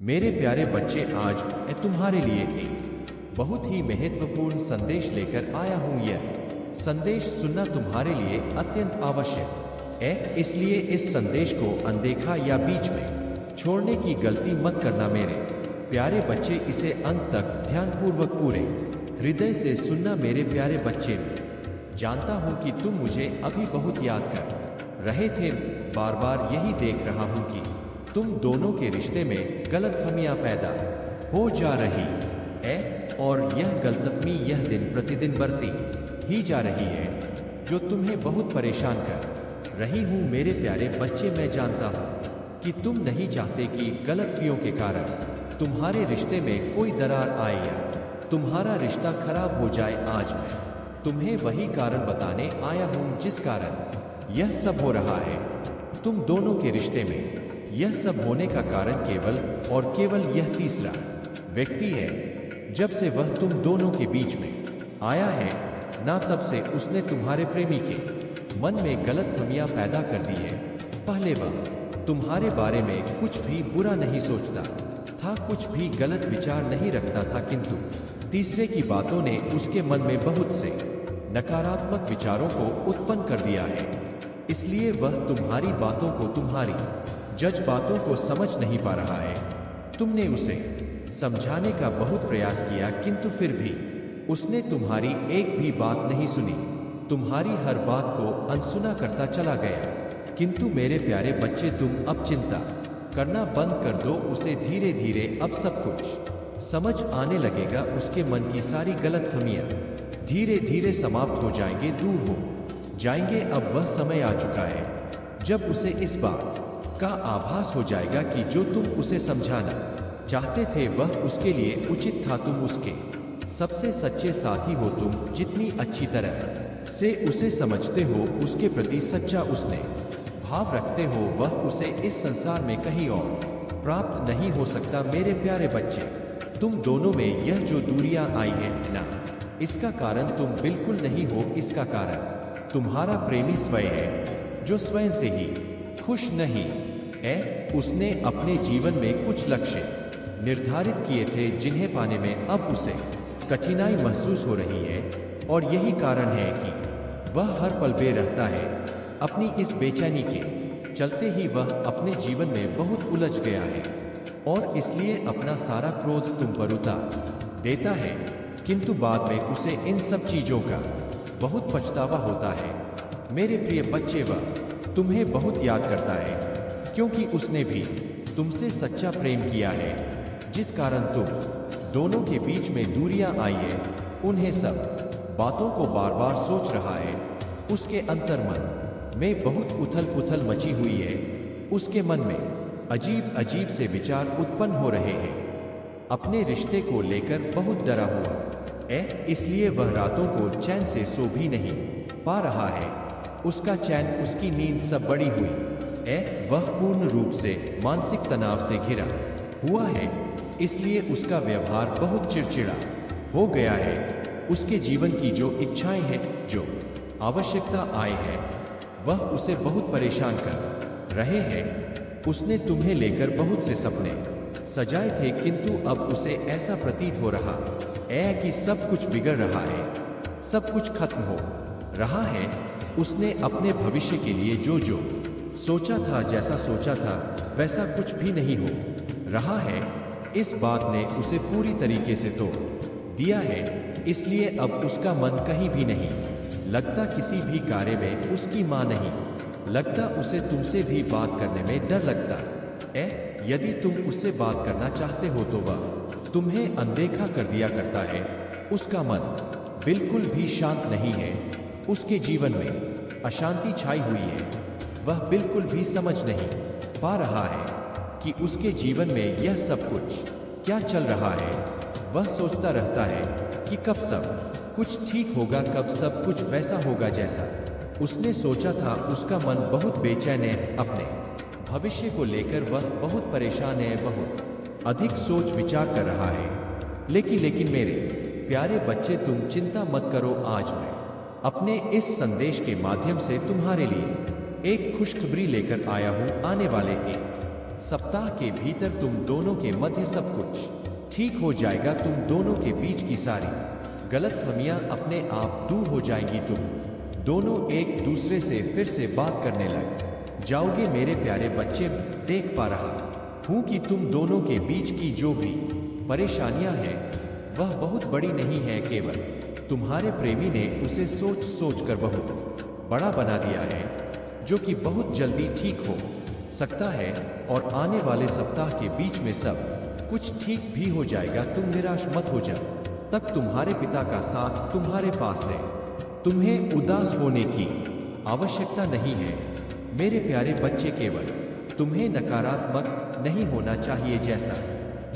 मेरे प्यारे बच्चे, आज मैं तुम्हारे लिए एक बहुत ही महत्वपूर्ण संदेश लेकर आया हूँ। यह संदेश सुनना तुम्हारे लिए अत्यंत आवश्यक है, इसलिए इस संदेश को अनदेखा या बीच में छोड़ने की गलती मत करना। मेरे प्यारे बच्चे, इसे अंत तक ध्यानपूर्वक पूरे हृदय से सुनना। मेरे प्यारे बच्चे, मैं जानता हूँ कि तुम मुझे अभी बहुत याद कर रहे थे। बार बार यही देख रहा हूँ कि तुम दोनों के रिश्ते में गलतफहमियां पैदा हो जा रही है, और यह गलतफहमी यह दिन प्रतिदिन बढ़ती ही जा रही है, जो तुम्हें बहुत परेशान कर रही हूँ। मेरे प्यारे बच्चे, मैं जानता हूँ कि तुम नहीं चाहते कि गलतफहमियों के कारण तुम्हारे रिश्ते में कोई दरार आए या तुम्हारा रिश्ता खराब हो जाए। आज मैं तुम्हें वही कारण बताने आया हूँ जिस कारण यह सब हो रहा है। तुम दोनों के रिश्ते में यह सब होने का कारण केवल और केवल यह तीसरा व्यक्ति है। जब से वह तुम दोनों के बीच में आया है ना, तब से उसने तुम्हारे प्रेमी के मन में गलतफहमियां पैदा कर दी है। पहले वह तुम्हारे बारे में कुछ भी बुरा नहीं सोचता था, कुछ भी गलत विचार नहीं रखता था, किंतु तीसरे की बातों ने उसके मन में बहुत से नकारात्मक विचारों को उत्पन्न कर दिया है। इसलिए वह तुम्हारी बातों को, तुम्हारी जज्बातों को समझ नहीं पा रहा है। तुमने उसे समझाने का बहुत प्रयास किया, किंतु फिर भी उसने तुम्हारी एक भी बात नहीं सुनी, तुम्हारी हर बात को अनसुना करता चला गया। किंतु मेरे प्यारे बच्चे, तुम अब चिंता करना बंद कर दो। उसे धीरे धीरे अब सब कुछ समझ आने लगेगा। उसके मन की सारी गलतफहमियां धीरे धीरे समाप्त हो जाएंगे, दूर हो जाएंगे। अब वह समय आ चुका है जब उसे इस बात का आभास हो जाएगा कि जो तुम उसे समझाना चाहते थे वह उसके लिए उचित था। तुम उसके सबसे सच्चे साथी हो। तुम जितनी अच्छी तरह से उसे समझते हो, उसके प्रति सच्चा उसने भाव रखते हो, वह उसे इस संसार में कहीं और प्राप्त नहीं हो सकता। मेरे प्यारे बच्चे, तुम दोनों में यह जो दूरियां आई है ना, इसका कारण तुम बिल्कुल नहीं हो। इसका कारण तुम्हारा प्रेमी स्वयं है, जो स्वयं से ही खुश नहीं है। उसने अपने जीवन में कुछ लक्ष्य निर्धारित किए थे, जिन्हें पाने में अब उसे कठिनाई महसूस हो रही है, और यही कारण है कि वह हर पल रहता है। अपनी इस बेचैनी के चलते ही वह अपने जीवन में बहुत उलझ गया है, और इसलिए अपना सारा क्रोध तुम पर उतार देता है। किंतु बाद में उसे इन सब चीजों का बहुत पछतावा होता है। मेरे प्रिय बच्चे, वह तुम्हें बहुत याद करता है, क्योंकि उसने भी तुमसे सच्चा प्रेम किया है, जिस कारण तुम दोनों के बीच में दूरियां आई है। उन्हें सब बातों को बार बार सोच रहा है। उसके अंतर्मन में बहुत उथल पुथल मची हुई है। उसके मन में अजीब अजीब से विचार उत्पन्न हो रहे हैं। अपने रिश्ते को लेकर बहुत डरा हुआ है, इसलिए वह रातों को चैन से सो भी नहीं पा रहा है। उसका चैन, उसकी नींद सब बड़ी हुई है। वह पूर्ण रूप से मानसिक तनाव से घिरा हुआ है, इसलिए उसका व्यवहार बहुत चिड़चिड़ा हो गया है। उसके जीवन की जो इच्छाएं हैं, जो आवश्यकता आए है, वह उसे बहुत परेशान कर रहे हैं। उसने तुम्हें लेकर बहुत से सपने सजाए थे, किंतु अब उसे ऐसा प्रतीत हो रहा है कि सब कुछ बिगड़ रहा है, सब कुछ खत्म हो रहा है। उसने अपने भविष्य के लिए जो जो सोचा था, जैसा सोचा था, वैसा कुछ भी नहीं हो रहा है। इस बात ने उसे पूरी तरीके से तोड़ दिया है, इसलिए अब उसका मन कहीं भी नहीं लगता, किसी भी कार्य में उसकी मां नहीं लगता। उसे तुमसे भी बात करने में डर लगता है। यदि तुम उससे बात करना चाहते हो तो वह तुम्हें अनदेखा कर दिया करता है। उसका मन बिल्कुल भी शांत नहीं है। उसके जीवन में अशांति छाई हुई है। वह बिल्कुल भी समझ नहीं पा रहा है कि उसके जीवन में यह सब कुछ क्या चल रहा है। वह सोचता रहता है कि कब सब कुछ ठीक होगा, कब सब कुछ वैसा होगा जैसा उसने सोचा था। उसका मन बहुत बेचैन है। अपने भविष्य को लेकर वह बहुत परेशान है, बहुत अधिक सोच विचार कर रहा है। लेकिन मेरे प्यारे बच्चे, तुम चिंता मत करो। आज मैं अपने इस संदेश के माध्यम से तुम्हारे लिए एक खुशखबरी लेकर आया हूं। आने वाले एक सप्ताह के भीतर तुम दोनों के मध्य सब कुछ ठीक हो जाएगा। तुम दोनों के बीच की सारी गलतफहमियां अपने आप दूर हो जाएंगी। तुम दोनों एक दूसरे से फिर से बात करने लग जाओगे। मेरे प्यारे बच्चे, देख पा रहा हूं कि तुम दोनों के बीच की जो भी परेशानियां हैं वह बहुत बड़ी नहीं है, केवल तुम्हारे प्रेमी ने उसे सोच सोच कर बहुत बड़ा बना दिया है, जो कि बहुत जल्दी ठीक हो सकता है और आने वाले सप्ताह के बीच में सब कुछ ठीक भी हो जाएगा। तुम निराश मत हो जाओ, तब तुम्हारे पिता का साथ तुम्हारे पास है। तुम्हें उदास होने की आवश्यकता नहीं है मेरे प्यारे बच्चे। केवल तुम्हें नकारात्मक नहीं होना चाहिए। जैसा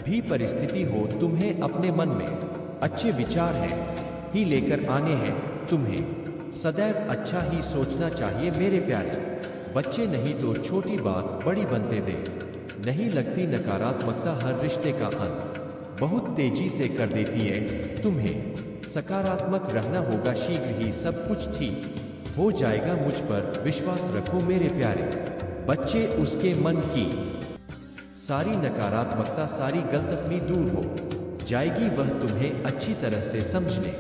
भी परिस्थिति हो, तुम्हें अपने मन में अच्छे विचार हैं ही लेकर आने हैं। तुम्हें सदैव अच्छा ही सोचना चाहिए मेरे प्यारे बच्चे, नहीं तो छोटी बात बड़ी बनते देर नहीं लगती। नकारात्मकता हर रिश्ते का अंत बहुत तेजी से कर देती है। तुम्हें सकारात्मक रहना होगा, शीघ्र ही सब कुछ ठीक हो जाएगा। मुझ पर विश्वास रखो मेरे प्यारे बच्चे। उसके मन की सारी नकारात्मकता, सारी गलतफहमी दूर हो जाएगी। वह तुम्हें अच्छी तरह से समझने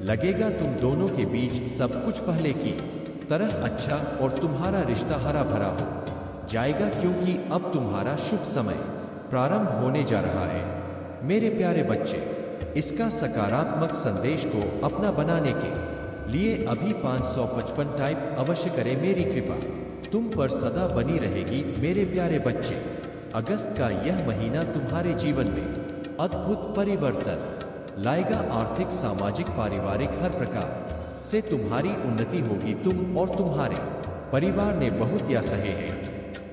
लगेगा। तुम दोनों के बीच सब कुछ पहले की तरह अच्छा और तुम्हारा रिश्ता हरा भरा हो जाएगा, क्योंकि अब तुम्हारा शुभ समय प्रारंभ होने जा रहा है मेरे प्यारे बच्चे। इसका सकारात्मक संदेश को अपना बनाने के लिए अभी 555 टाइप अवश्य करें। मेरी कृपा तुम पर सदा बनी रहेगी मेरे प्यारे बच्चे। अगस्त का यह महीना तुम्हारे जीवन में अद्भुत परिवर्तन लाएगा। आर्थिक, सामाजिक, पारिवारिक हर प्रकार से तुम्हारी उन्नति होगी। तुम और तुम्हारे परिवार ने बहुत या सहे हैं,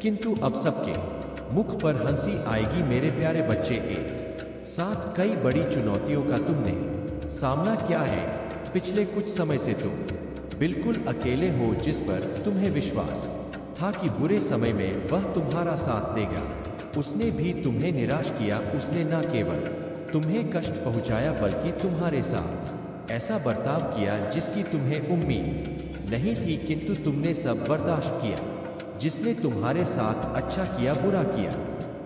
किंतु अब सबके मुख पर हंसी आएगी मेरे प्यारे बच्चे। एक साथ कई बड़ी चुनौतियों का तुमने सामना किया है। पिछले कुछ समय से तुम बिल्कुल अकेले हो, जिस पर तुम्हें विश्वास था कि बुरे समय में वह तुम्हारा साथ देगा। उसने भी तुम्हें निराश किया। उसने न केवल तुम्हें कष्ट पहुंचाया, बल्कि तुम्हारे साथ ऐसा बर्ताव किया जिसकी तुम्हें उम्मीद नहीं थी, किंतु तुमने सब बर्दाश्त किया। जिसने तुम्हारे साथ अच्छा किया, बुरा किया,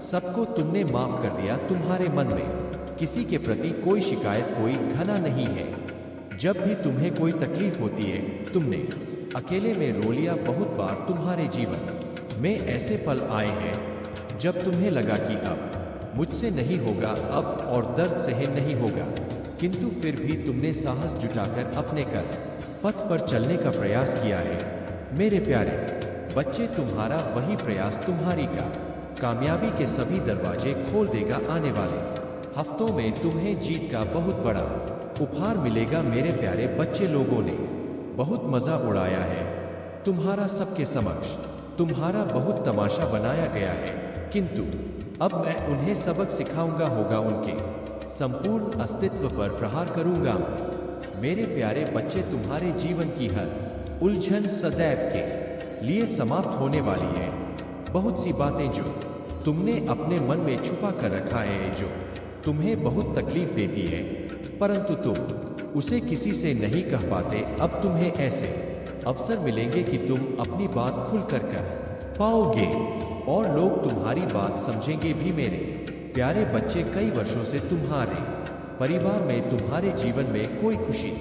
सबको तुमने माफ कर दिया। तुम्हारे मन में किसी के प्रति कोई शिकायत, कोई घृणा नहीं है। जब भी तुम्हें कोई तकलीफ होती है, तुमने अकेले में रो लिया। बहुत बार तुम्हारे जीवन में ऐसे पल आए हैं जब तुम्हें लगा कि अब मुझसे नहीं होगा, अब और दर्द सहन नहीं होगा, किंतु फिर भी तुमने साहस जुटाकर अपने कर पथ पर चलने का प्रयास किया है मेरे प्यारे बच्चे। तुम्हारा वही प्रयास तुम्हारी कामयाबी के सभी दरवाजे खोल देगा। आने वाले हफ्तों में तुम्हें जीत का बहुत बड़ा उपहार मिलेगा मेरे प्यारे बच्चे। लोगों ने बहुत मजा उड़ाया है तुम्हारा सबके समक्ष। तुम्हारा बहुत तमाशा बनाया गया है, किंतु अब मैं उन्हें सबक सिखाऊंगा। होगा उनके संपूर्ण अस्तित्व पर प्रहार करूंगा मेरे प्यारे बच्चे। तुम्हारे जीवन की हर उलझन सदैव के लिए समाप्त होने वाली है। बहुत सी बातें जो तुमने अपने मन में छुपा कर रखा है, जो तुम्हें बहुत तकलीफ देती है, परंतु तुम उसे किसी से नहीं कह पाते, अब तुम्हें ऐसे अवसर मिलेंगे कि तुम अपनी बात खुल कर पाओगे और लोग तुम्हारी बात समझेंगे भी मेरे प्यारे बच्चे। कई वर्षों से तुम्हारे परिवार में, तुम्हारे जीवन में कोई खुशी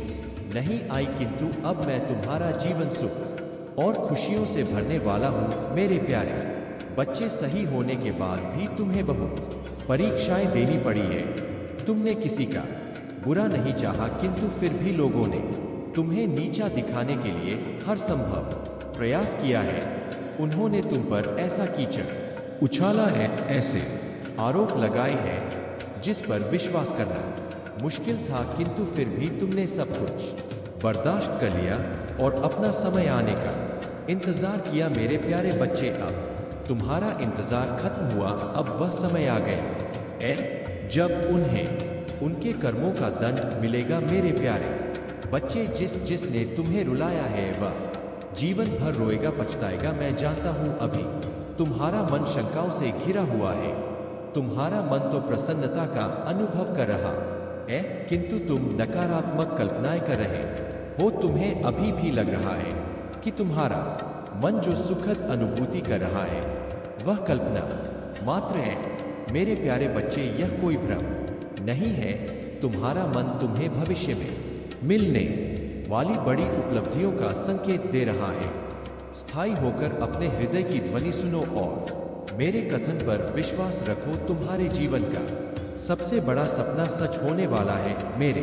नहीं आई, किंतु अब मैं तुम्हारा जीवन सुख और खुशियों से भरने वाला हूँ मेरे प्यारे बच्चे। सही होने के बाद भी तुम्हें बहुत परीक्षाएं देनी पड़ी है। तुमने किसी का बुरा नहीं चाहा, किंतु फिर भी लोगों ने तुम्हें नीचा दिखाने के लिए हर संभव प्रयास किया है। उन्होंने तुम पर ऐसा कीचड़ उछाला है, ऐसे आरोप लगाए हैं जिस पर विश्वास करना मुश्किल था, किंतु फिर भी तुमने सब कुछ बर्दाश्त कर लिया और अपना समय आने का इंतजार किया मेरे प्यारे बच्चे। अब तुम्हारा इंतजार खत्म हुआ, अब वह समय आ गया जब उन्हें उनके कर्मों का दंड मिलेगा मेरे प्यारे बच्चे। जिसने तुम्हें रुलाया है वह जीवन भर रोएगा, पछताएगा। मैं जानता हूं अभी तुम्हारा मन शंकाओं से घिरा हुआ है। तुम्हारा मन तो प्रसन्नता का अनुभव कर रहा है, किंतु तुम नकारात्मक कल्पनाएं कर रहे हो। तुम्हें अभी भी लग रहा है कि तुम्हारा मन जो सुखद अनुभूति कर रहा है वह कल्पना मात्र है। मेरे प्यारे बच्चे, यह कोई भ्रम नहीं है। तुम्हारा मन तुम्हें भविष्य में मिलने वाली बड़ी उपलब्धियों का संकेत दे रहा है। स्थायी होकर अपने हृदय की ध्वनि सुनो और मेरे कथन पर विश्वास रखो। तुम्हारे जीवन का सबसे बड़ा सपना सच होने वाला है। मेरे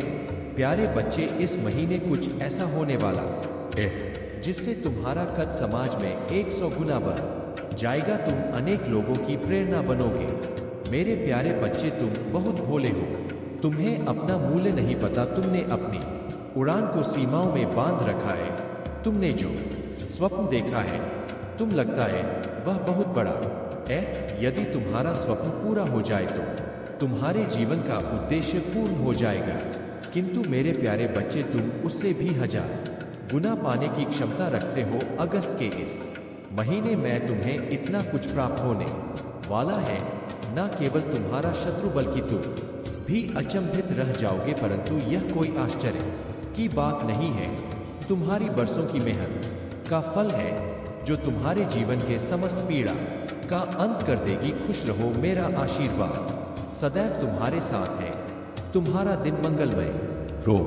प्यारे बच्चे, इस महीने कुछ ऐसा होने वाला है जिससे तुम्हारा कद समाज में 100 गुना बढ़ जाएगा। तुम अनेक लोगों की प्रेरणा बनोगे। मेरे प्यारे बच्चे, तुम बहुत भोले हो। तुम्हें अपना मूल्य नहीं पता। तुमने अपनी उड़ान को सीमाओं में बांध रखा है। तुमने जो स्वप्न देखा है, तुम लगता है वह बहुत बड़ा है। यदि तुम्हारा स्वप्न पूरा हो जाए तो तुम्हारे जीवन का उद्देश्य पूर्ण हो जाएगा। किंतु मेरे प्यारे बच्चे, तुम उससे भी 1000 गुना पाने की क्षमता रखते हो। अगस्त के इस महीने में तुम्हें इतना कुछ प्राप्त होने वाला है, न केवल तुम्हारा शत्रु बल्कि तुम भी अचंभित रह जाओगे। परंतु यह कोई आश्चर्य की बात नहीं है। तुम्हारी बरसों की मेहनत का फल है जो तुम्हारे जीवन के समस्त पीड़ा का अंत कर देगी। खुश रहो। मेरा आशीर्वाद सदैव तुम्हारे साथ है। तुम्हारा दिन मंगलमय हो।